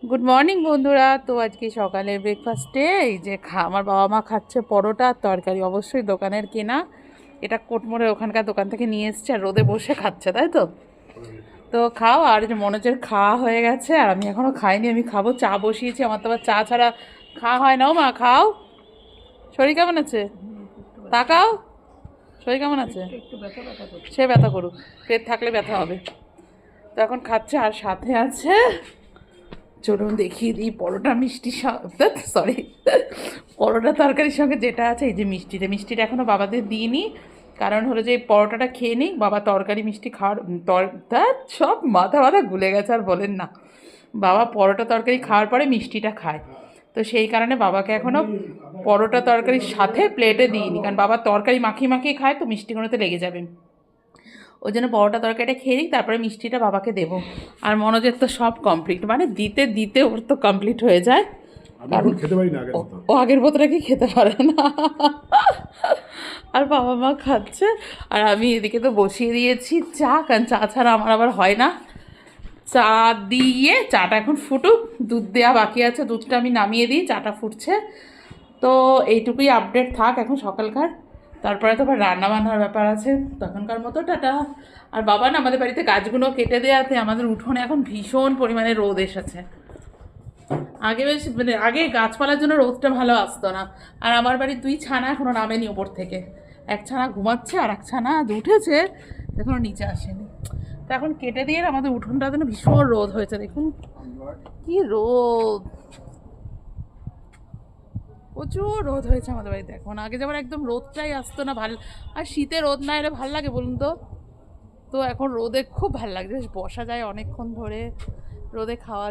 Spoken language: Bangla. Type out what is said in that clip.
গুড মর্নিং বন্ধুরা। তো আজকে সকালে ব্রেকফাস্টে এই যে আমার বাবা মা খাচ্ছে পরোটা আর তরকারি, অবশ্যই দোকানের কেনা। এটা কোটমোড়ের ওখানকার দোকান থেকে নিয়ে এসছে আর রোদে বসে খাচ্ছে, তাই তো? তো খাও। আর এই যে মনোজের খাওয়া হয়ে গেছে আর আমি এখনও খাইনি, আমি খাবো। চা বসিয়েছি, আমার তো আবার চা ছাড়া খাওয়া হয় না। ও মা খাও। শরীর কেমন আছে? তাকাও, শরীর কেমন আছে? সে ব্যথা করুক, পেট থাকলে ব্যথা হবে। তো এখন খাচ্ছে আর সাথে আছে, চলুন দেখিয়ে দিই, পরোটা মিষ্টি, সরি, পরোটা তরকারির সঙ্গে যেটা আছে এই যে মিষ্টিটা এখনও বাবাদের দিইনি। কারণ হলো যে এই পরোটাটা খেয়ে নিই, বাবা তরকারি মিষ্টি খাওয়ার সব মাথা মাথা গুলে গেছে আর বলেন না। বাবা পরোটা তরকারি খাওয়ার পরে মিষ্টিটা খায়, তো সেই কারণে বাবাকে এখনও পরোটা তরকারির সাথে প্লেটে দিইনি, কারণ বাবা তরকারি মাখিয়ে মাখিয়ে খায় তো মিষ্টিগুলোতে লেগে যাবে। ওই জন্য পরোটা তরকারিটা খেয়ে নিই, তারপরে মিষ্টিটা বাবাকে দেবো। আর মনোজের তো সব কমপ্লিট, মানে দিতে দিতে ওর তো কমপ্লিট হয়ে যায়। আমি খেতে পারি না আগের মতো। ও আগের বোতলে কি খেতে পারে না। আর বাবা মা খাচ্ছে আর আমি এদিকে তো বসিয়ে দিয়েছি চা, কারণ চা ছাড়া আমার আবার হয় না। চা দিয়ে চাটা এখন ফুটুক, দুধ দেওয়া বাকি আছে, দুধটা আমি নামিয়ে দিই, চাটা ফুটছে। তো এইটুকুই আপডেট থাক এখন সকালকার। তারপরে তো আবার রান্না বান্নার ব্যাপার আছে, তখনকার মতো টাটা। আর বাবা না আমাদের বাড়িতে গাছগুলো কেটে দেওয়াতে আমাদের উঠোনে এখন ভীষণ পরিমাণে রোদ এসেছে। আগে বেশ মানে আগে গাছপালার জন্য রোদটা ভালো আসতো না। আর আমার বাড়ির দুই ছানা এখনও নামেনি ওপর থেকে, এক ছানা ঘুমাচ্ছে আর এক ছানা উঠেছে, এখনও নিচে আসেনি। তো এখন কেটে দিয়ে আমাদের উঠোনটা যেন ভীষণ রোদ হয়েছে, দেখুন কি রোদ, প্রচুর রোদ হয়েছে আমাদের বাড়িতে এখন। আগে যেমন একদম রোদটাই আসতো না ভালো, আর শীতে রোদ না এলে ভাল লাগে বলুন তো? তো এখন রোদে খুব ভাল লাগছে, বেশ বসা যায় অনেকক্ষণ ধরে, রোদে খাওয়া